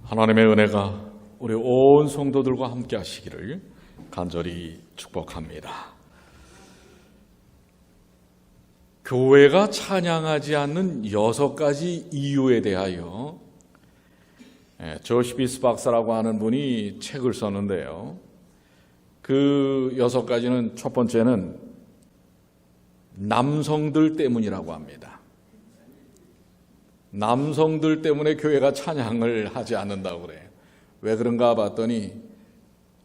하나님의 은혜가 우리 온 성도들과 함께 하시기를 간절히 축복합니다. 교회가 찬양하지 않는 6가지 이유에 대하여 조시 비스 박사라고 하는 분이 책을 썼는데요. 그 6가지는 첫 번째는 남성들 때문이라고 합니다. 남성들 때문에 교회가 찬양을 하지 않는다고 그래요. 왜 그런가 봤더니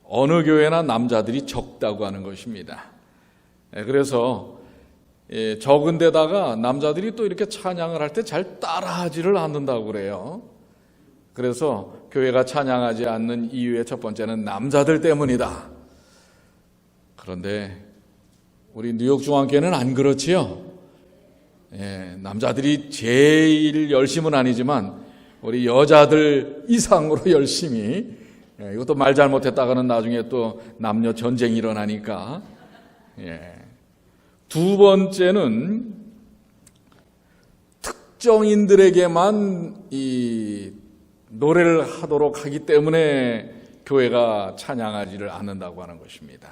어느 교회나 남자들이 적다고 하는 것입니다. 그래서 적은 데다가 남자들이 또 이렇게 찬양을 할 때 잘 따라하지를 않는다고 그래요. 그래서 교회가 찬양하지 않는 이유의 첫 번째는 남자들 때문이다. 그런데 우리 뉴욕중앙교회는 안 그렇지요. 남자들이 제일 열심은 아니지만 우리 여자들 이상으로 열심히, 이것도 말 잘못했다가는 나중에 또 남녀 전쟁이 일어나니까. 두 번째는 특정인들에게만 이 노래를 하도록 하기 때문에 교회가 찬양하지를 않는다고 하는 것입니다.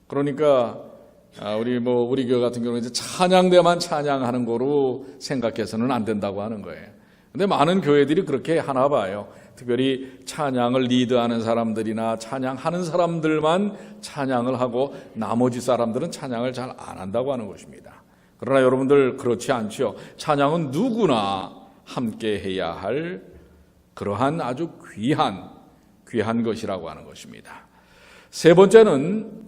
그러니까 우리 교회 같은 경우는 이제 찬양대만 찬양하는 거로 생각해서는 안 된다고 하는 거예요. 근데 많은 교회들이 그렇게 하나 봐요. 특별히 찬양을 리드하는 사람들이나 찬양하는 사람들만 찬양을 하고 나머지 사람들은 찬양을 잘 안 한다고 하는 것입니다. 그러나 여러분들 그렇지 않죠. 찬양은 누구나 함께 해야 할 그러한 아주 귀한 것이라고 하는 것입니다. 세 번째는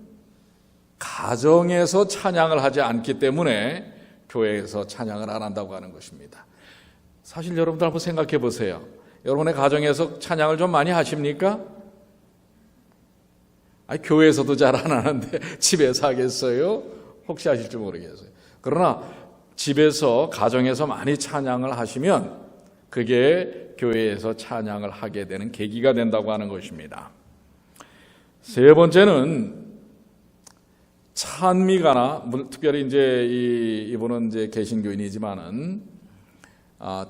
가정에서 찬양을 하지 않기 때문에 교회에서 찬양을 안 한다고 하는 것입니다. 사실 여러분들 한번 생각해 보세요. 여러분의 가정에서 찬양을 좀 많이 하십니까? 교회에서도 잘 안 하는데 집에서 하겠어요? 혹시 하실지 모르겠어요. 그러나 집에서 가정에서 많이 찬양을 하시면 그게 교회에서 찬양을 하게 되는 계기가 된다고 하는 것입니다. 세 번째는 찬미가나, 특별히 이제 이분은 이제 개신교인이지만은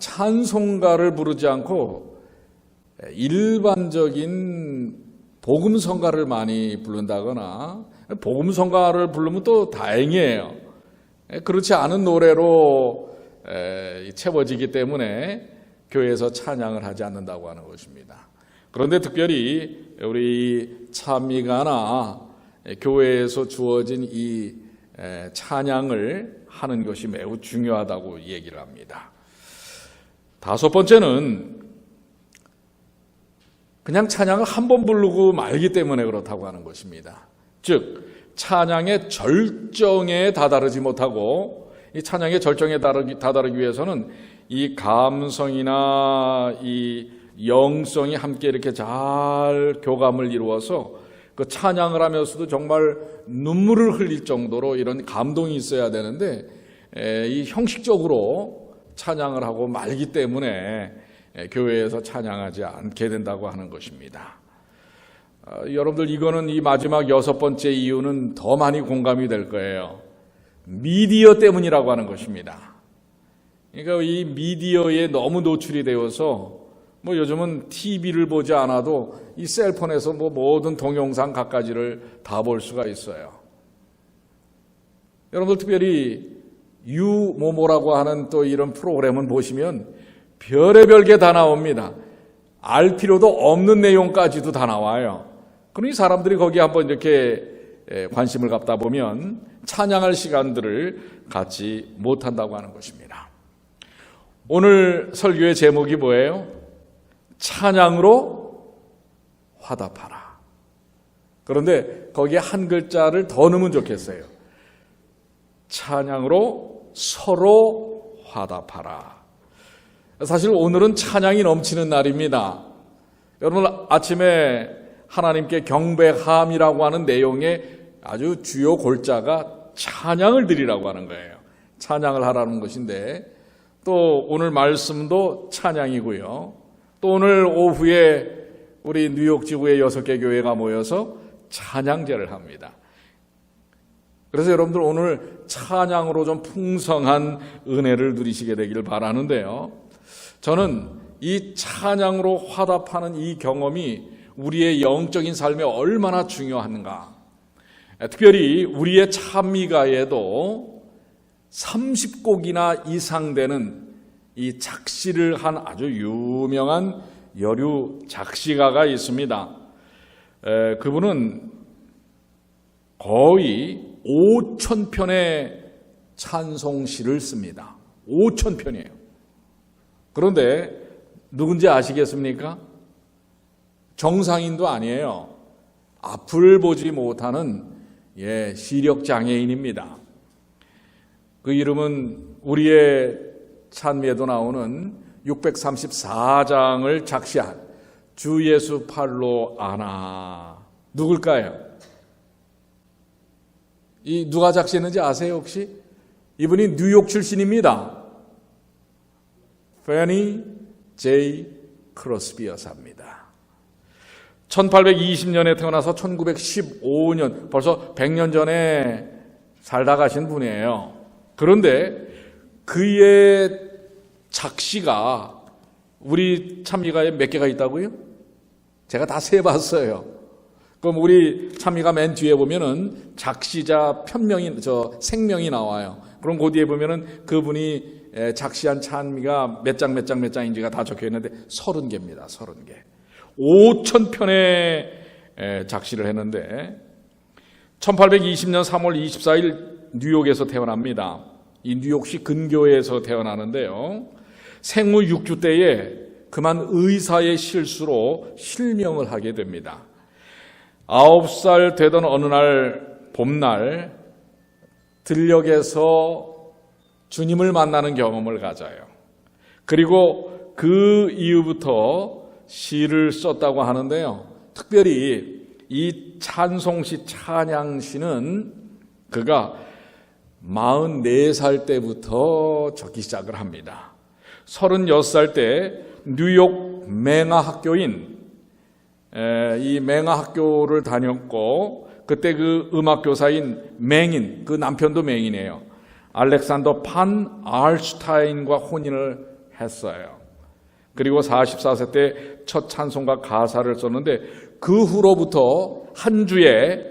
찬송가를 부르지 않고 일반적인 복음성가를 많이 부른다거나, 복음성가를 부르면 또 다행이에요. 그렇지 않은 노래로 채워지기 때문에 교회에서 찬양을 하지 않는다고 하는 것입니다. 그런데 특별히 우리 찬미가나 교회에서 주어진 이 찬양을 하는 것이 매우 중요하다고 얘기를 합니다. 다섯 번째는 그냥 찬양을 한 번 부르고 말기 때문에 그렇다고 하는 것입니다. 즉 찬양의 절정에 다다르지 못하고, 이 찬양의 절정에 다다르기 위해서는 이 감성이나 이 영성이 함께 이렇게 잘 교감을 이루어서 그 찬양을 하면서도 정말 눈물을 흘릴 정도로 이런 감동이 있어야 되는데, 이 형식적으로 찬양을 하고 말기 때문에 교회에서 찬양하지 않게 된다고 하는 것입니다. 여러분들 이거는 이 마지막 6번째 이유는 더 많이 공감이 될 거예요. 미디어 때문이라고 하는 것입니다. 그러니까 이 미디어에 너무 노출이 되어서 요즘은 TV를 보지 않아도 이 셀폰에서 모든 동영상 갖가지를 다 볼 수가 있어요. 여러분들 특별히 유모모라고 하는 또 이런 프로그램을 보시면 별의별 게 다 나옵니다. 알 필요도 없는 내용까지도 다 나와요. 그러니 사람들이 거기에 한번 이렇게 관심을 갖다 보면 찬양할 시간들을 갖지 못한다고 하는 것입니다. 오늘 설교의 제목이 뭐예요? 찬양으로 화답하라. 그런데 거기에 한 글자를 더 넣으면 좋겠어요. 찬양으로 서로 화답하라. 사실 오늘은 찬양이 넘치는 날입니다. 여러분 아침에 하나님께 경배함이라고 하는 내용의 아주 주요 골자가 찬양을 드리라고 하는 거예요. 찬양을 하라는 것인데, 또 오늘 말씀도 찬양이고요. 또 오늘 오후에 우리 뉴욕 지구의 6개 교회가 모여서 찬양제를 합니다. 그래서 여러분들 오늘 찬양으로 좀 풍성한 은혜를 누리시게 되기를 바라는데요. 저는 이 찬양으로 화답하는 이 경험이 우리의 영적인 삶에 얼마나 중요한가. 특별히 우리의 찬미가에도 30곡이나 이상 되는 이 작시를 한 아주 유명한 여류 작시가가 있습니다. 그분은 거의 5,000편의 찬송시를 씁니다. 5,000편이에요. 그런데 누군지 아시겠습니까? 정상인도 아니에요. 앞을 보지 못하는 시력장애인입니다. 그 이름은 우리의 찬미에도 나오는 634장을 작시한 주 예수 팔로 아나. 누굴까요? 누가 작시했는지 아세요 혹시? 이분이 뉴욕 출신입니다. 페니 제이 크로스비 여사입니다. 1820년에 태어나서 1915년, 벌써 100년 전에 살다 가신 분이에요. 그런데 그의 작시가 우리 찬미가에 몇 개가 있다고요? 제가 다 세봤어요. 그럼 우리 찬미가 맨 뒤에 보면은 작시자 생명이 나와요. 그럼 그 뒤에 보면은 그분이 작시한 찬미가 몇 장인지가 다 적혀 있는데 30개입니다. 30개. 5,000편의 작시를 했는데 1820년 3월 24일 뉴욕에서 태어납니다. 이 뉴욕시 근교에서 태어나는데요. 생후 6주 때에 그만 의사의 실수로 실명을 하게 됩니다. 9살 되던 어느 날 봄날 들녘에서 주님을 만나는 경험을 가져요. 그리고 그 이후부터 시를 썼다고 하는데요. 특별히 이 찬송시, 찬양시는 그가 44살 때부터 적기 시작을 합니다. 36살 때 뉴욕 맹아학교인 이 맹아학교를 다녔고 그때 그 음악교사인 맹인, 그 남편도 맹인이에요. 알렉산더 판 알슈타인과 혼인을 했어요. 그리고 44세 때 첫 찬송가 가사를 썼는데 그 후로부터 한 주에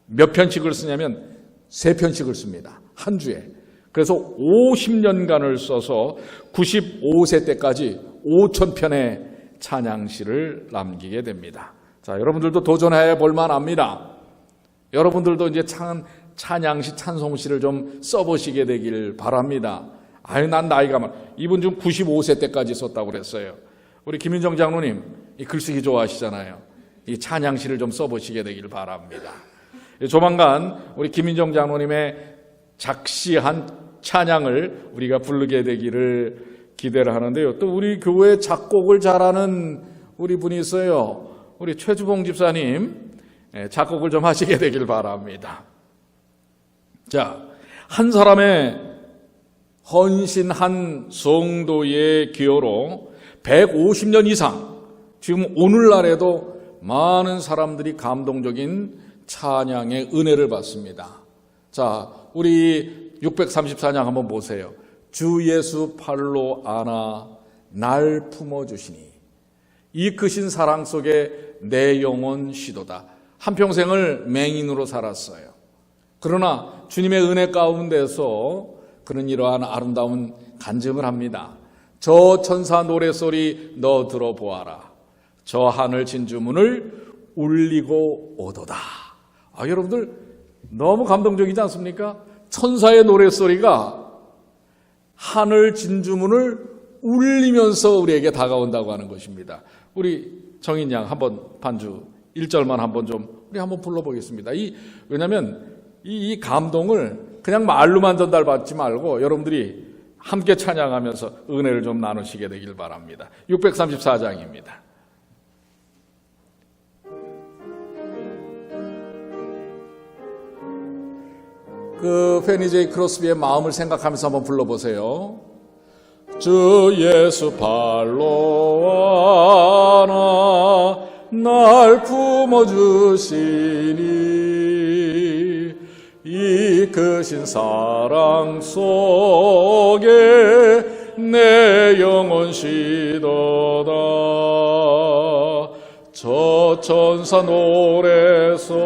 몇 편씩을 쓰냐면 3편씩을 씁니다. 한 주에. 그래서 50년간을 써서 95세 때까지 5,000편의 찬양시를 남기게 됩니다. 자, 여러분들도 도전해 볼 만합니다. 여러분들도 이제 찬양시, 찬송시를 좀 써보시게 되길 바랍니다. 난 나이가 이분 좀 95세 때까지 썼다고 그랬어요. 우리 김윤정 장로님, 이 글쓰기 좋아하시잖아요. 이 찬양시를 좀 써보시게 되길 바랍니다. 조만간 우리 김윤정 장로님의 작시한 찬양을 우리가 부르게 되기를 기대를 하는데요. 또 우리 교회 작곡을 잘하는 우리 분이 있어요. 우리 최주봉 집사님, 작곡을 좀 하시게 되길 바랍니다. 자, 한 사람의 헌신한 성도의 기여로 150년 이상, 지금 오늘날에도 많은 사람들이 감동적인 찬양의 은혜를 받습니다. 자, 우리 634장 한번 보세요. 주 예수 팔로 안아 날 품어주시니 이 크신 사랑 속에 내 영혼 쉬도다. 한평생을 맹인으로 살았어요. 그러나 주님의 은혜 가운데서 그는 이러한 아름다운 간증을 합니다. 저 천사 노래소리 너 들어보아라. 저 하늘 진주문을 울리고 오도다. 여러분들 너무 감동적이지 않습니까? 천사의 노래소리가 하늘 진주문을 울리면서 우리에게 다가온다고 하는 것입니다. 우리 정인 양 한번 반주 1절만 한번 좀 우리 한번 불러보겠습니다. 왜냐하면 이 감동을 그냥 말로만 전달받지 말고 여러분들이 함께 찬양하면서 은혜를 좀 나누시게 되길 바랍니다. 634장입니다. 그 페니 제이 크로스비의 마음을 생각하면서 한번 불러보세요. 주 예수 팔로 안아 날 품어주시니 이 크신 사랑 속에 내 영혼 시도다. 저 천사 노래소리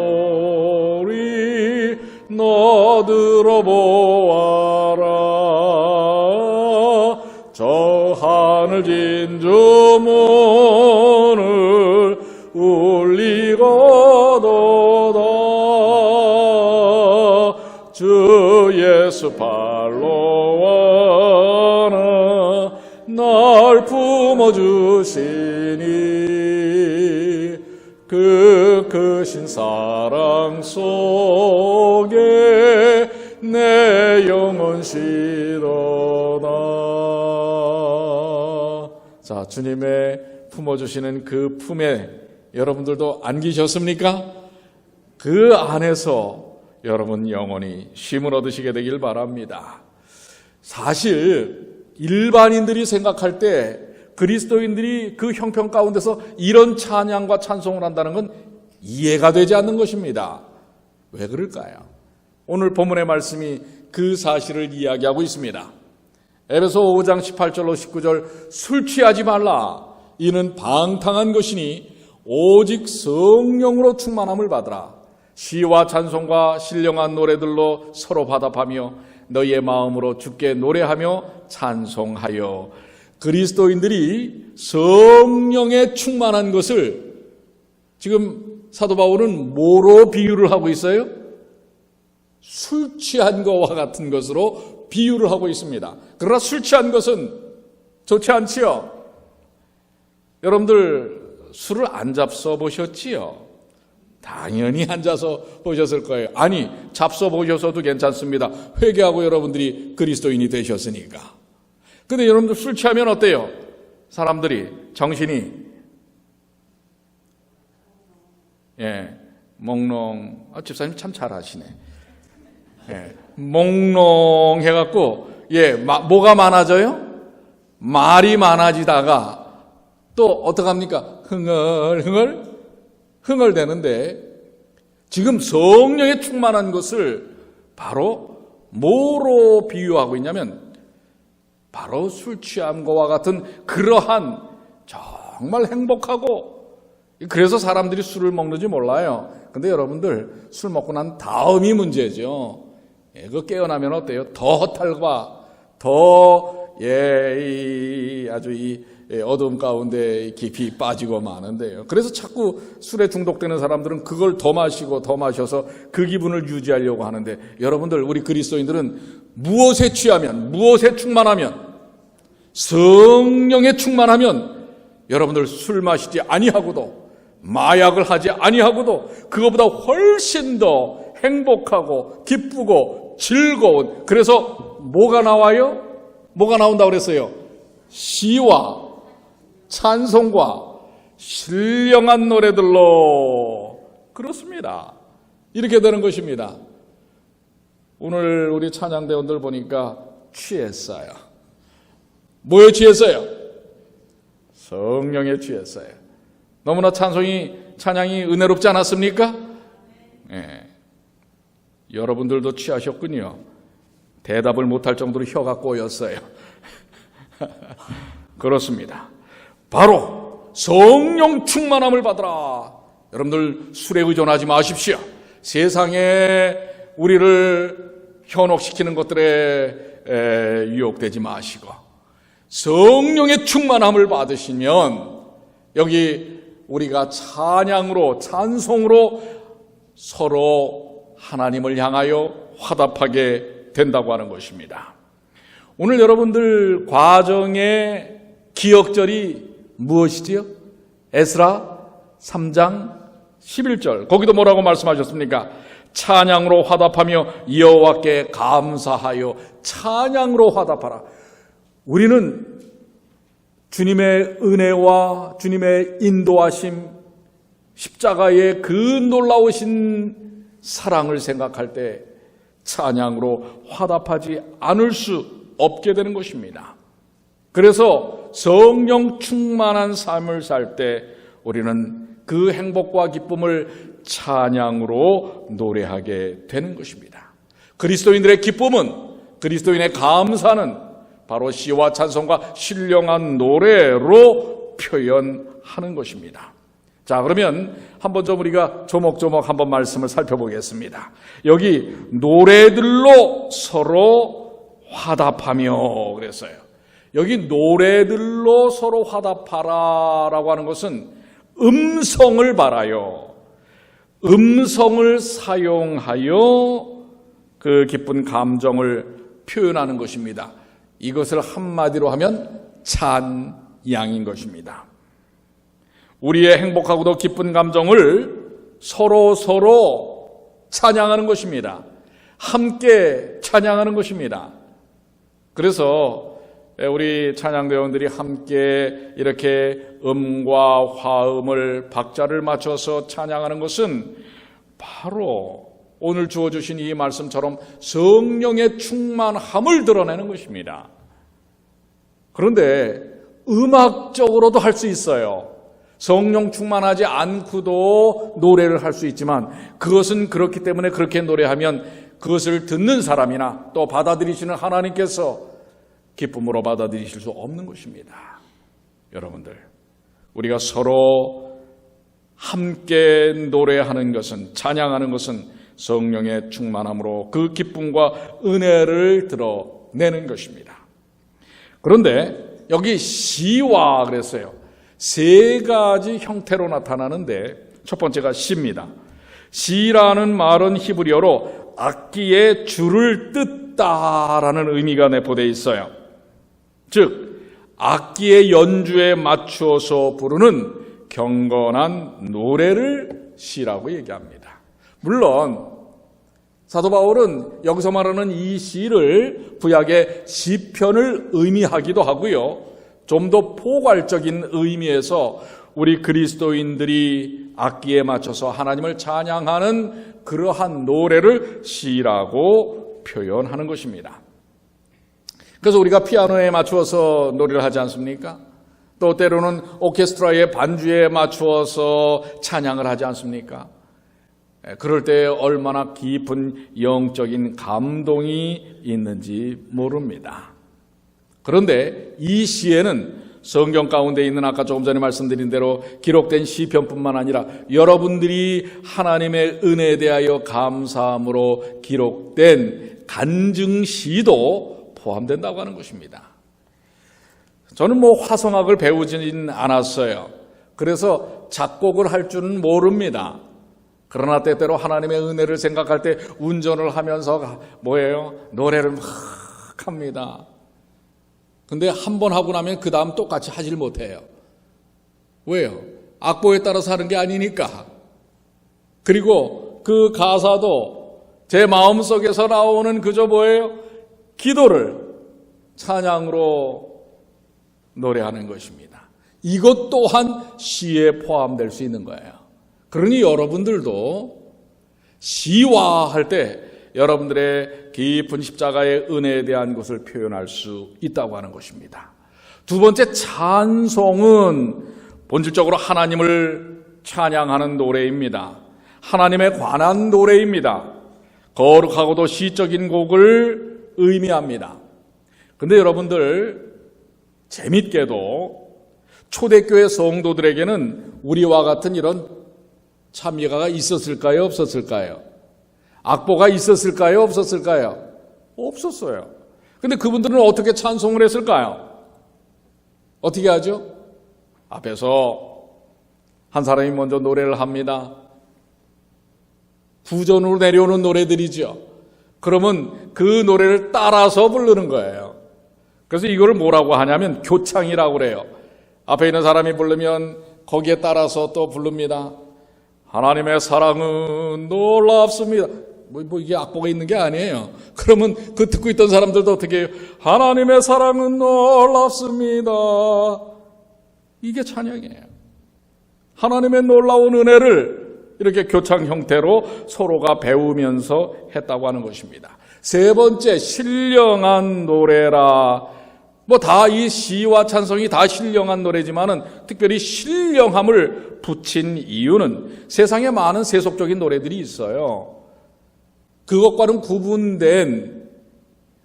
너 들어보아라. 저 하늘 진주문을 울리거도다. 주 예수 발로 와나 날 품어주시니 그 크신 사랑 속에 내 영혼 쉬도다. 자, 주님의 품어주시는 그 품에 여러분들도 안기셨습니까? 그 안에서 여러분 영원히 쉼을 얻으시게 되길 바랍니다. 사실 일반인들이 생각할 때 그리스도인들이 그 형편 가운데서 이런 찬양과 찬송을 한다는 건 이해가 되지 않는 것입니다. 왜 그럴까요? 오늘 본문의 말씀이 그 사실을 이야기하고 있습니다. 에베소 5장 18절로 19절 술 취하지 말라. 이는 방탕한 것이니 오직 성령으로 충만함을 받으라. 시와 찬송과 신령한 노래들로 서로 화답하며 너희의 마음으로 주께 노래하며 찬송하여. 그리스도인들이 성령에 충만한 것을 지금 사도 바울은 뭐로 비유를 하고 있어요? 술 취한 것과 같은 것으로 비유를 하고 있습니다. 그러나 술 취한 것은 좋지 않지요? 여러분들 술을 안 잡숴 보셨지요? 당연히 앉아서 보셨을 거예요. 아니, 잡숴 보셔서도 괜찮습니다. 회개하고 여러분들이 그리스도인이 되셨으니까. 근데 여러분들 술 취하면 어때요? 사람들이 정신이 몽롱. 집사님 참 잘하시네. 몽롱해갖고 뭐가 많아져요? 말이 많아지다가 또 어떡합니까? 흥얼대는데 지금 성령에 충만한 것을 바로 뭐로 비유하고 있냐면 바로 술 취한 것과 같은 그러한 정말 행복하고, 그래서 사람들이 술을 먹는지 몰라요. 근데 여러분들 술 먹고 난 다음이 문제죠. 그거 깨어나면 어때요? 더 허탈과 더 아주 이 어두움 가운데 깊이 빠지고 마는데요. 그래서 자꾸 술에 중독되는 사람들은 그걸 더 마시고 더 마셔서 그 기분을 유지하려고 하는데, 여러분들 우리 그리스도인들은 무엇에 취하면, 무엇에 충만하면, 성령에 충만하면 여러분들 술 마시지 아니하고도 마약을 하지 아니하고도 그거보다 훨씬 더 행복하고 기쁘고 즐거운, 그래서 뭐가 나와요? 뭐가 나온다고 그랬어요? 시와 찬송과 신령한 노래들로. 그렇습니다. 이렇게 되는 것입니다. 오늘 우리 찬양대원들 보니까 취했어요. 뭐에 취했어요? 성령에 취했어요. 너무나 찬양이 은혜롭지 않았습니까? 여러분들도 취하셨군요. 대답을 못할 정도로 혀가 꼬였어요. 그렇습니다. 바로 성령 충만함을 받으라. 여러분들 술에 의존하지 마십시오. 세상에 우리를 현혹시키는 것들에 유혹되지 마시고 성령의 충만함을 받으시면 여기 우리가 찬양으로, 찬송으로 서로 하나님을 향하여 화답하게 된다고 하는 것입니다. 오늘 여러분들 과정의 기억절이 무엇이지요? 에스라 3장 11절. 거기도 뭐라고 말씀하셨습니까? 찬양으로 화답하며 여호와께 감사하여. 찬양으로 화답하라. 우리는 주님의 은혜와 주님의 인도하심, 십자가의 그 놀라우신 사랑을 생각할 때 찬양으로 화답하지 않을 수 없게 되는 것입니다. 그래서 성령 충만한 삶을 살 때 우리는 그 행복과 기쁨을 찬양으로 노래하게 되는 것입니다. 그리스도인들의 기쁨은, 그리스도인의 감사는 바로 시와 찬송과 신령한 노래로 표현하는 것입니다. 자, 그러면 한번 좀 우리가 조목조목 한번 말씀을 살펴보겠습니다. 여기 노래들로 서로 화답하며 그랬어요. 여기 노래들로 서로 화답하라라고 하는 것은 음성을 바라요. 음성을 사용하여 그 기쁜 감정을 표현하는 것입니다. 이것을 한마디로 하면 찬양인 것입니다. 우리의 행복하고도 기쁜 감정을 서로 찬양하는 것입니다. 함께 찬양하는 것입니다. 그래서 우리 찬양대원들이 함께 이렇게 음과 화음을 박자를 맞춰서 찬양하는 것은 바로 오늘 주어주신 이 말씀처럼 성령의 충만함을 드러내는 것입니다. 그런데 음악적으로도 할 수 있어요. 성령 충만하지 않고도 노래를 할 수 있지만 그것은 그렇기 때문에 그렇게 노래하면 그것을 듣는 사람이나 또 받아들이시는 하나님께서 기쁨으로 받아들이실 수 없는 것입니다. 여러분들, 우리가 서로 함께 노래하는 것은, 찬양하는 것은 성령의 충만함으로 그 기쁨과 은혜를 드러내는 것입니다. 그런데 여기 시와 그랬어요. 세 가지 형태로 나타나는데 첫 번째가 시입니다. 시라는 말은 히브리어로 악기의 줄을 뜯다라는 의미가 내포되어 있어요. 즉 악기의 연주에 맞추어서 부르는 경건한 노래를 시라고 얘기합니다. 물론 사도 바울은 여기서 말하는 이 시를 구약의 시편을 의미하기도 하고요. 좀 더 포괄적인 의미에서 우리 그리스도인들이 악기에 맞춰서 하나님을 찬양하는 그러한 노래를 시라고 표현하는 것입니다. 그래서 우리가 피아노에 맞추어서 노래를 하지 않습니까? 또 때로는 오케스트라의 반주에 맞추어서 찬양을 하지 않습니까? 그럴 때 얼마나 깊은 영적인 감동이 있는지 모릅니다. 그런데 이 시에는 성경 가운데 있는 아까 조금 전에 말씀드린 대로 기록된 시편뿐만 아니라 여러분들이 하나님의 은혜에 대하여 감사함으로 기록된 간증시도 포함된다고 하는 것입니다. 저는 화성학을 배우지는 않았어요. 그래서 작곡을 할 줄은 모릅니다. 그러나 때때로 하나님의 은혜를 생각할 때 운전을 하면서 노래를 막 합니다. 근데 한 번 하고 나면 그 다음 똑같이 하질 못해요. 왜요? 악보에 따라서 하는 게 아니니까. 그리고 그 가사도 제 마음속에서 나오는 그저 기도를 찬양으로 노래하는 것입니다. 이것 또한 시에 포함될 수 있는 거예요. 그러니 여러분들도 시화할 때 여러분들의 깊은 십자가의 은혜에 대한 것을 표현할 수 있다고 하는 것입니다. 두 번째, 찬송은 본질적으로 하나님을 찬양하는 노래입니다. 하나님에 관한 노래입니다. 거룩하고도 시적인 곡을 의미합니다. 근데 여러분들, 재밌게도 초대교회 성도들에게는 우리와 같은 이런 찬미가가 있었을까요? 없었을까요? 악보가 있었을까요? 없었을까요? 없었어요. 근데 그분들은 어떻게 찬송을 했을까요? 어떻게 하죠? 앞에서 한 사람이 먼저 노래를 합니다. 구전으로 내려오는 노래들이죠. 그러면 그 노래를 따라서 부르는 거예요. 그래서 이거를 뭐라고 하냐면 교창이라고 그래요. 앞에 있는 사람이 부르면 거기에 따라서 또 부릅니다. 하나님의 사랑은 놀랍습니다. 이게 악보가 있는 게 아니에요. 그러면 그 듣고 있던 사람들도 어떻게 해요? 하나님의 사랑은 놀랍습니다. 이게 찬양이에요. 하나님의 놀라운 은혜를 이렇게 교창 형태로 서로가 배우면서 했다고 하는 것입니다. 세 번째, 신령한 노래라. 다 이 시와 찬송이 다 신령한 노래지만은 특별히 신령함을 붙인 이유는 세상에 많은 세속적인 노래들이 있어요. 그것과는 구분된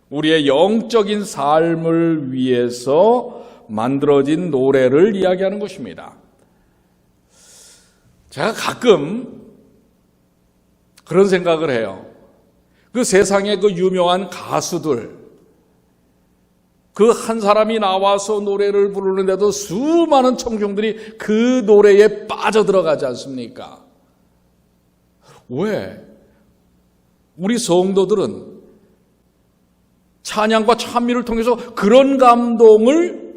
우리의 영적인 삶을 위해서 만들어진 노래를 이야기하는 것입니다. 제가 가끔 그런 생각을 해요. 그 세상의 그 유명한 가수들, 그 한 사람이 나와서 노래를 부르는데도 수많은 청중들이 그 노래에 빠져들어가지 않습니까? 왜? 우리 성도들은 찬양과 찬미를 통해서 그런 감동을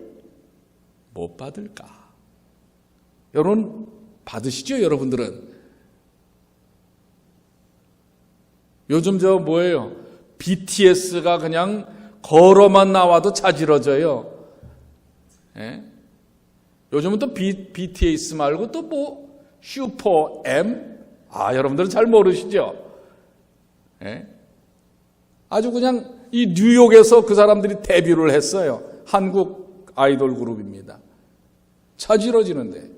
못 받을까? 여러분 받으시죠? 여러분들은 요즘 뭐예요? BTS가 그냥 걸어만 나와도 자지러져요. 예? 요즘은 또 BTS 말고 또 슈퍼 M? 여러분들은 잘 모르시죠? 예? 아주 그냥 이 뉴욕에서 그 사람들이 데뷔를 했어요. 한국 아이돌 그룹입니다. 자지러지는데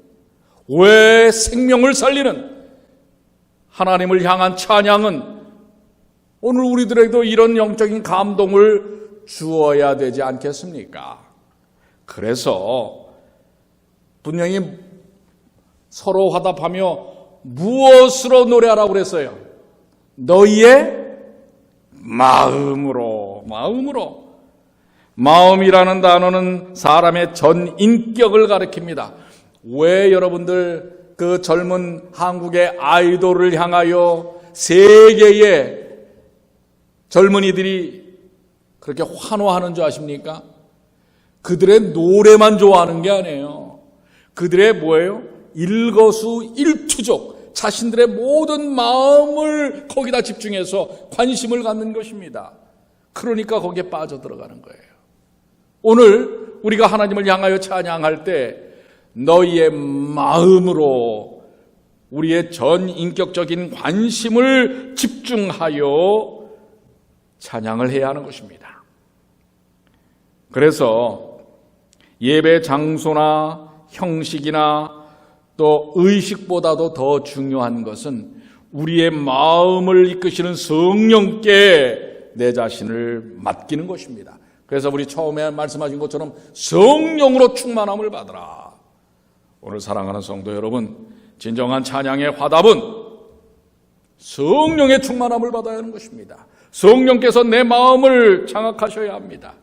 왜 생명을 살리는 하나님을 향한 찬양은 오늘 우리들에게도 이런 영적인 감동을 주어야 되지 않겠습니까? 그래서 분명히 서로 화답하며 무엇으로 노래하라고 그랬어요? 너희의 마음으로. 마음이라는 단어는 사람의 전 인격을 가리킵니다. 왜 여러분들 그 젊은 한국의 아이돌을 향하여 세계의 젊은이들이 그렇게 환호하는 줄 아십니까? 그들의 노래만 좋아하는 게 아니에요. 그들의 일거수일투족, 자신들의 모든 마음을 거기다 집중해서 관심을 갖는 것입니다. 그러니까 거기에 빠져들어가는 거예요. 오늘 우리가 하나님을 향하여 찬양할 때 너희의 마음으로 우리의 전 인격적인 관심을 집중하여 찬양을 해야 하는 것입니다. 그래서 예배 장소나 형식이나 또 의식보다도 더 중요한 것은 우리의 마음을 이끄시는 성령께 내 자신을 맡기는 것입니다. 그래서 우리 처음에 말씀하신 것처럼 성령으로 충만함을 받으라. 오늘 사랑하는 성도 여러분, 진정한 찬양의 화답은 성령의 충만함을 받아야 하는 것입니다. 성령께서 내 마음을 장악하셔야 합니다.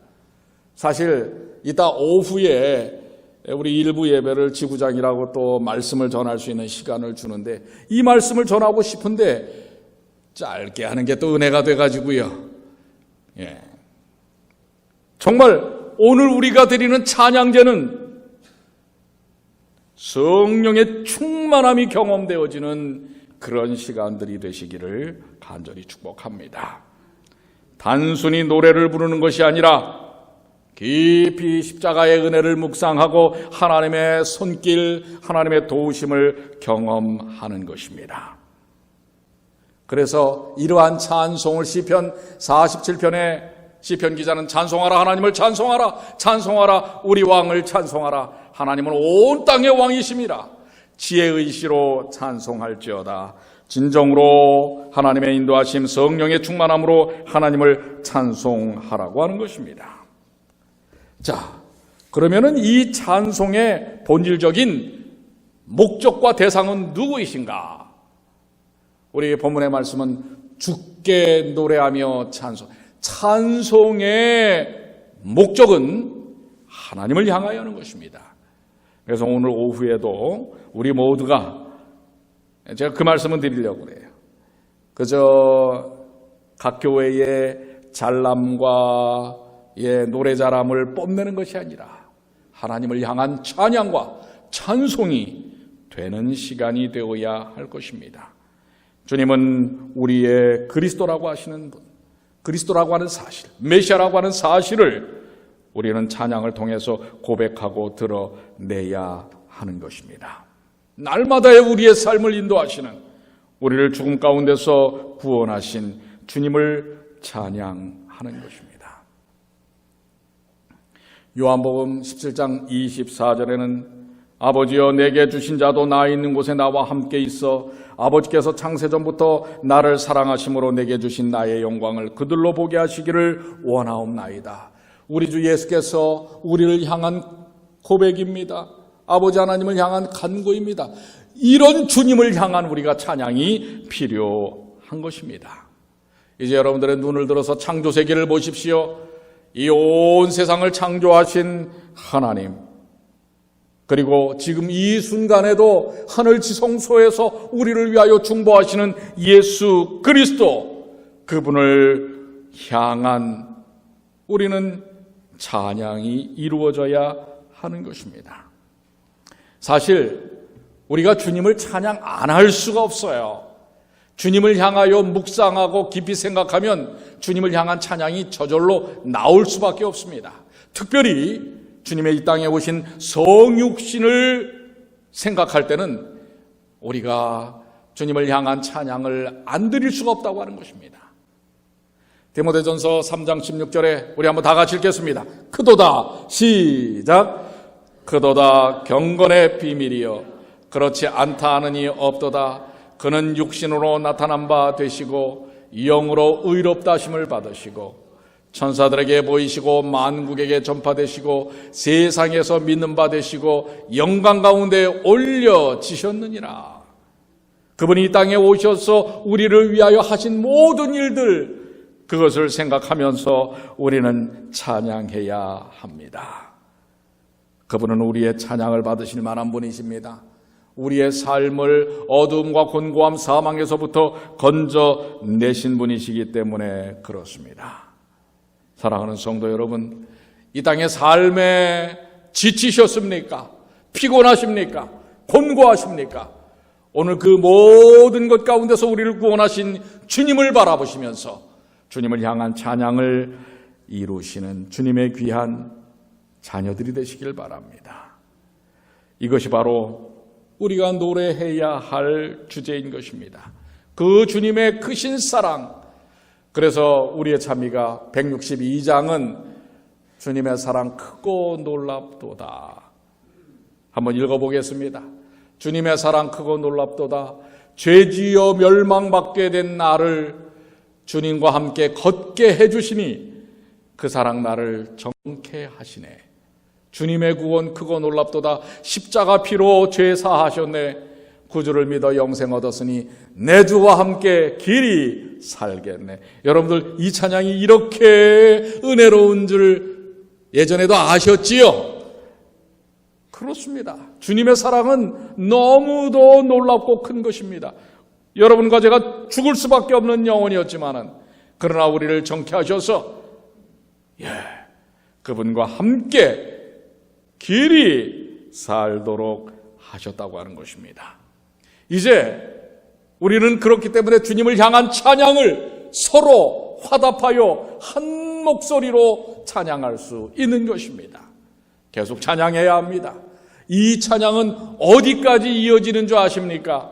사실 이따 오후에 우리 일부 예배를 지구장이라고 또 말씀을 전할 수 있는 시간을 주는데 이 말씀을 전하고 싶은데 짧게 하는 게 또 은혜가 돼가지고요. 정말 오늘 우리가 드리는 찬양제는 성령의 충만함이 경험되어지는 그런 시간들이 되시기를 간절히 축복합니다. 단순히 노래를 부르는 것이 아니라 깊이 십자가의 은혜를 묵상하고 하나님의 손길, 하나님의 도우심을 경험하는 것입니다. 그래서 이러한 찬송을 시편 47편에 시편 기자는 찬송하라 하나님을 찬송하라, 찬송하라 우리 왕을 찬송하라, 하나님은 온 땅의 왕이심이라, 지혜의 시로 찬송할지어다. 진정으로 하나님의 인도하심, 성령의 충만함으로 하나님을 찬송하라고 하는 것입니다. 자, 그러면은 이 찬송의 본질적인 목적과 대상은 누구이신가? 우리 본문의 말씀은 주께 노래하며 찬송. 찬송의 목적은 하나님을 향하여 하는 것입니다. 그래서 오늘 오후에도 우리 모두가, 제가 그 말씀은 드리려고 그래요. 그저 각 교회의 잘남과 노래 잘함을 뽐내는 것이 아니라 하나님을 향한 찬양과 찬송이 되는 시간이 되어야 할 것입니다. 주님은 우리의 그리스도라고 하시는 분, 그리스도라고 하는 사실, 메시아라고 하는 사실을 우리는 찬양을 통해서 고백하고 드러내야 하는 것입니다. 날마다의 우리의 삶을 인도하시는, 우리를 죽음 가운데서 구원하신 주님을 찬양하는 것입니다. 요한복음 17장 24절에는 아버지여, 내게 주신 자도 나 있는 곳에 나와 함께 있어 아버지께서 창세전부터 나를 사랑하심으로 내게 주신 나의 영광을 그들로 보게 하시기를 원하옵나이다. 우리 주 예수께서 우리를 향한 고백입니다. 아버지 하나님을 향한 간구입니다. 이런 주님을 향한 우리가 찬양이 필요한 것입니다. 이제 여러분들의 눈을 들어서 창조세계를 보십시오. 이 온 세상을 창조하신 하나님, 그리고 지금 이 순간에도 하늘 지성소에서 우리를 위하여 중보하시는 예수 그리스도, 그분을 향한 우리는 찬양이 이루어져야 하는 것입니다. 사실 우리가 주님을 찬양 안 할 수가 없어요. 주님을 향하여 묵상하고 깊이 생각하면 주님을 향한 찬양이 저절로 나올 수밖에 없습니다. 특별히 주님의 이 땅에 오신 성육신을 생각할 때는 우리가 주님을 향한 찬양을 안 드릴 수가 없다고 하는 것입니다. 디모데전서 3장 16절에 우리 한번 다 같이 읽겠습니다. 크도다, 시작. 크도다 경건의 비밀이여 그렇지 않다 하느니 없도다. 그는 육신으로 나타난 바 되시고 영으로 의롭다 하심을 받으시고 천사들에게 보이시고 만국에게 전파되시고 세상에서 믿는 바 되시고 영광 가운데 올려지셨느니라. 그분이 이 땅에 오셔서 우리를 위하여 하신 모든 일들, 그것을 생각하면서 우리는 찬양해야 합니다. 그분은 우리의 찬양을 받으실 만한 분이십니다. 우리의 삶을 어두움과 곤고함 사망에서부터 건져내신 분이시기 때문에 그렇습니다. 사랑하는 성도 여러분, 이 땅의 삶에 지치셨습니까? 피곤하십니까? 곤고하십니까? 오늘 그 모든 것 가운데서 우리를 구원하신 주님을 바라보시면서 주님을 향한 찬양을 이루시는 주님의 귀한 자녀들이 되시길 바랍니다. 이것이 바로 우리가 노래해야 할 주제인 것입니다. 그 주님의 크신 사랑. 그래서 우리의 찬미가 162장은 주님의 사랑 크고 놀랍도다. 한번 읽어보겠습니다. 주님의 사랑 크고 놀랍도다. 죄지어 멸망받게 된 나를 주님과 함께 걷게 해주시니 그 사랑 나를 정케 하시네. 주님의 구원 크고 놀랍도다. 십자가 피로 죄 사하셨네. 구주를 믿어 영생 얻었으니 내 주와 함께 길이 살겠네. 여러분들 이 찬양이 이렇게 은혜로운 줄 예전에도 아셨지요? 그렇습니다. 주님의 사랑은 너무도 놀랍고 큰 것입니다. 여러분과 제가 죽을 수밖에 없는 영혼이었지만은 그러나 우리를 정케하셔서 그분과 함께 길이 살도록 하셨다고 하는 것입니다. 이제 우리는 그렇기 때문에 주님을 향한 찬양을 서로 화답하여 한 목소리로 찬양할 수 있는 것입니다. 계속 찬양해야 합니다. 이 찬양은 어디까지 이어지는 줄 아십니까?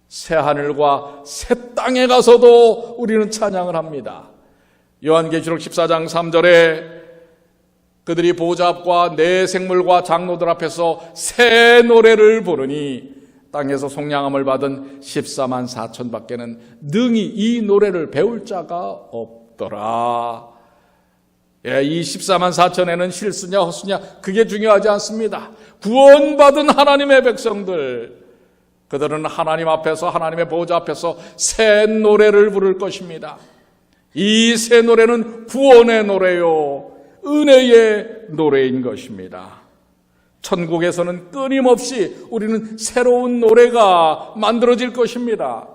새하늘과 새 땅에 가서도 우리는 찬양을 합니다. 요한계시록 14장 3절에 그들이 보좌 앞과 내 생물과 장로들 앞에서 새 노래를 부르니 땅에서 속량함을 받은 14만 4천 밖에는 능히 이 노래를 배울 자가 없더라. 이 14만 4천에는 실수냐 헛수냐 그게 중요하지 않습니다. 구원받은 하나님의 백성들, 그들은 하나님 앞에서, 하나님의 보좌 앞에서 새 노래를 부를 것입니다. 이 새 노래는 구원의 노래요, 은혜의 노래인 것입니다. 천국에서는 끊임없이 우리는 새로운 노래가 만들어질 것입니다.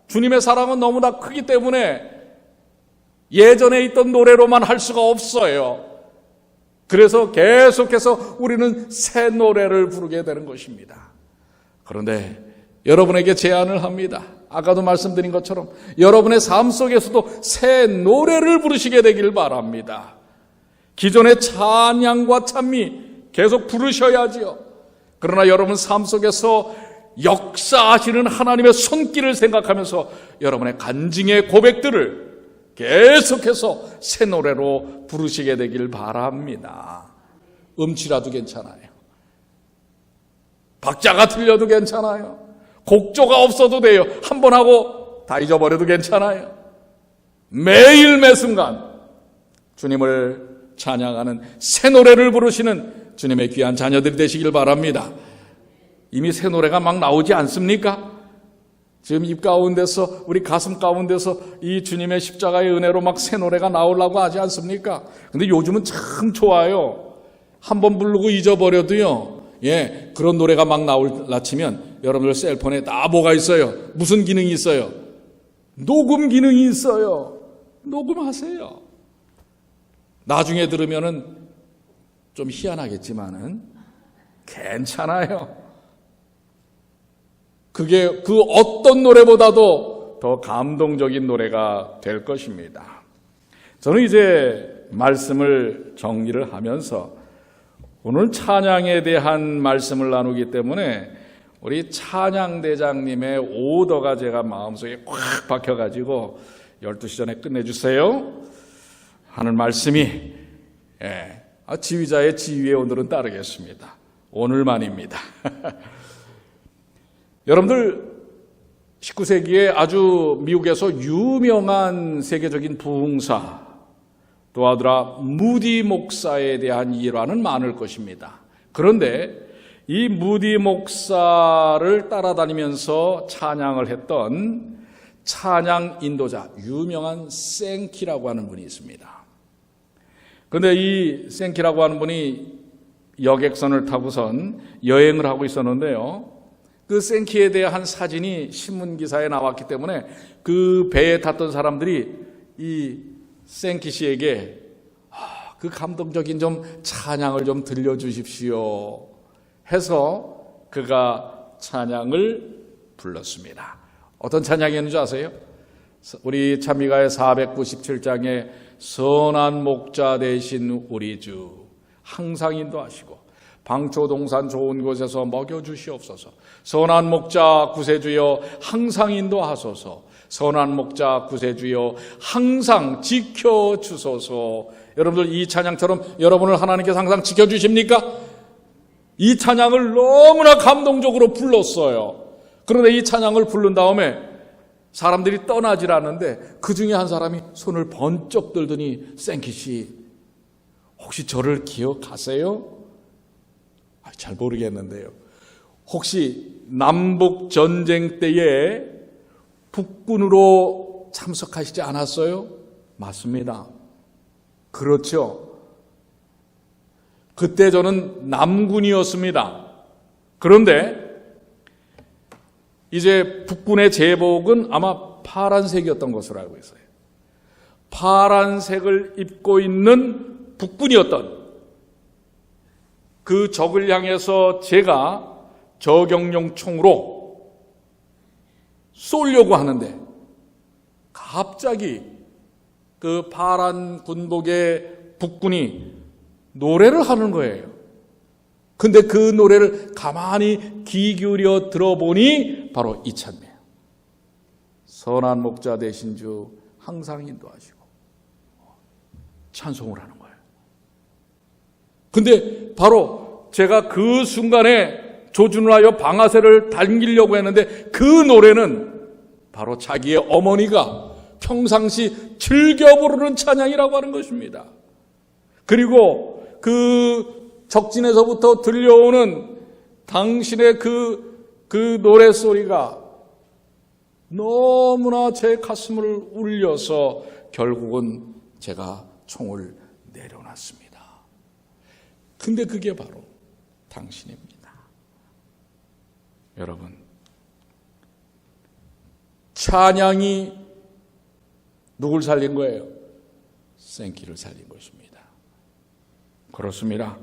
주님의 사랑은 너무나 크기 때문에 예전에 있던 노래로만 할 수가 없어요. 그래서 계속해서 우리는 새 노래를 부르게 되는 것입니다. 그런데 여러분에게 제안을 합니다. 아까도 말씀드린 것처럼 여러분의 삶 속에서도 새 노래를 부르시게 되길 바랍니다. 기존의 찬양과 찬미 계속 부르셔야지요. 그러나 여러분 삶 속에서 역사하시는 하나님의 손길을 생각하면서 여러분의 간증의 고백들을 계속해서 새 노래로 부르시게 되길 바랍니다. 음치라도 괜찮아요. 박자가 틀려도 괜찮아요. 곡조가 없어도 돼요. 한 번 하고 다 잊어버려도 괜찮아요. 매일 매순간 주님을 찬양하는 새 노래를 부르시는 주님의 귀한 자녀들이 되시길 바랍니다. 이미 새 노래가 막 나오지 않습니까? 지금 입 가운데서, 우리 가슴 가운데서 이 주님의 십자가의 은혜로 막 새 노래가 나오려고 하지 않습니까? 근데 요즘은 참 좋아요. 한 번 부르고 잊어버려도요, 그런 노래가 막 나올라 치면 여러분들 셀폰에 다 뭐가 있어요? 무슨 기능이 있어요? 녹음 기능이 있어요. 녹음하세요. 나중에 들으면은 좀 희한하겠지만은 괜찮아요. 그게 그 어떤 노래보다도 더 감동적인 노래가 될 것입니다. 저는 이제 말씀을 정리를 하면서 오늘 찬양에 대한 말씀을 나누기 때문에 우리 찬양대장님의 오더가 제가 마음속에 꽉 박혀가지고 12시 전에 끝내주세요 하는 말씀이 지휘자의 지휘에 오늘은 따르겠습니다. 오늘만입니다. 여러분들 19세기에 아주 미국에서 유명한 세계적인 부흥사 도아드라 무디 목사에 대한 일화는 많을 것입니다. 그런데 이 무디 목사를 따라다니면서 찬양을 했던 찬양 인도자 유명한 생키라고 하는 분이 있습니다. 그런데 이 생키라고 하는 분이 여객선을 타고선 여행을 하고 있었는데요. 그 생키에 대한 사진이 신문기사에 나왔기 때문에 그 배에 탔던 사람들이 이 생키 씨에게 그 감동적인 좀 찬양을 좀 들려주십시오 해서 그가 찬양을 불렀습니다. 어떤 찬양이었는지 아세요? 우리 찬미가의 497장에 선한 목자 되신 우리 주 항상 인도하시고 방초동산 좋은 곳에서 먹여주시옵소서. 선한 목자 구세주여 항상 인도하소서. 선한 목자 구세주여 항상 지켜주소서. 여러분들 이 찬양처럼 여러분을 하나님께서 항상 지켜주십니까? 이 찬양을 너무나 감동적으로 불렀어요. 그런데 이 찬양을 부른 다음에 사람들이 떠나질 않는데 그 중에 한 사람이 손을 번쩍 들더니 생키 씨 혹시 저를 기억하세요? 잘 모르겠는데요. 혹시 남북 전쟁 때에 북군으로 참석하시지 않았어요? 맞습니다. 그렇죠. 그때 저는 남군이었습니다. 그런데 이제 북군의 제복은 아마 파란색이었던 것으로 알고 있어요. 파란색을 입고 있는 북군이었던 그 적을 향해서 제가 저격용 총으로 쏘려고 하는데 갑자기 그 파란 군복의 북군이 노래를 하는 거예요. 근데 그 노래를 가만히 귀 기울여 들어보니 바로 이 찬미예요. 선한 목자 되신 주 항상 인도하시고 찬송을 하는 거예요. 근데 바로 제가 그 순간에 조준을 하여 방아쇠를 당기려고 했는데 그 노래는 바로 자기의 어머니가 평상시 즐겨 부르는 찬양이라고 하는 것입니다. 그리고 그 적진에서부터 들려오는 당신의 그 노래소리가 너무나 제 가슴을 울려서 결국은 제가 총을 내려놨습니다. 근데 그게 바로 당신입니다. 여러분, 찬양이 누굴 살린 거예요? 생키를 살린 것입니다. 그렇습니다.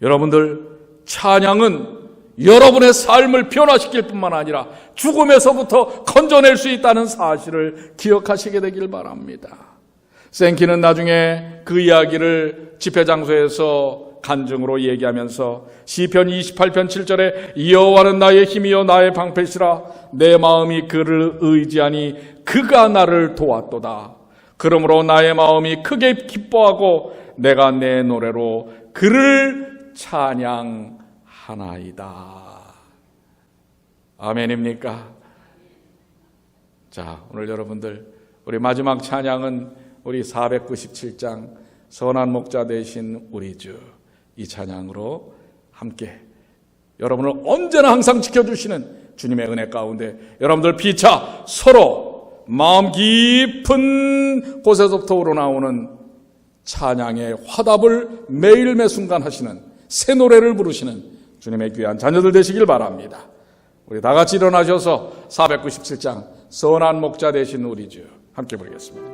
여러분들, 찬양은 여러분의 삶을 변화시킬 뿐만 아니라 죽음에서부터 건져낼 수 있다는 사실을 기억하시게 되길 바랍니다. 생키는 나중에 그 이야기를 집회장소에서 간증으로 얘기하면서 시편 28편 7절에 여호와는 나의 힘이요 나의 방패시라 내 마음이 그를 의지하니 그가 나를 도왔도다. 그러므로 나의 마음이 크게 기뻐하고 내가 내 노래로 그를 찬양하나이다. 아멘입니까? 자, 오늘 여러분들 우리 마지막 찬양은 우리 497장 선한 목자 되신 우리 주, 이 찬양으로 함께 여러분을 언제나 항상 지켜주시는 주님의 은혜 가운데 여러분들 피차 서로 마음 깊은 곳에서부터 우러나오는 찬양의 화답을 매일 매순간 하시는 새 노래를 부르시는 주님의 귀한 자녀들 되시길 바랍니다. 우리 다 같이 일어나셔서 497장 선한 목자 되신 우리 주 함께 부르겠습니다.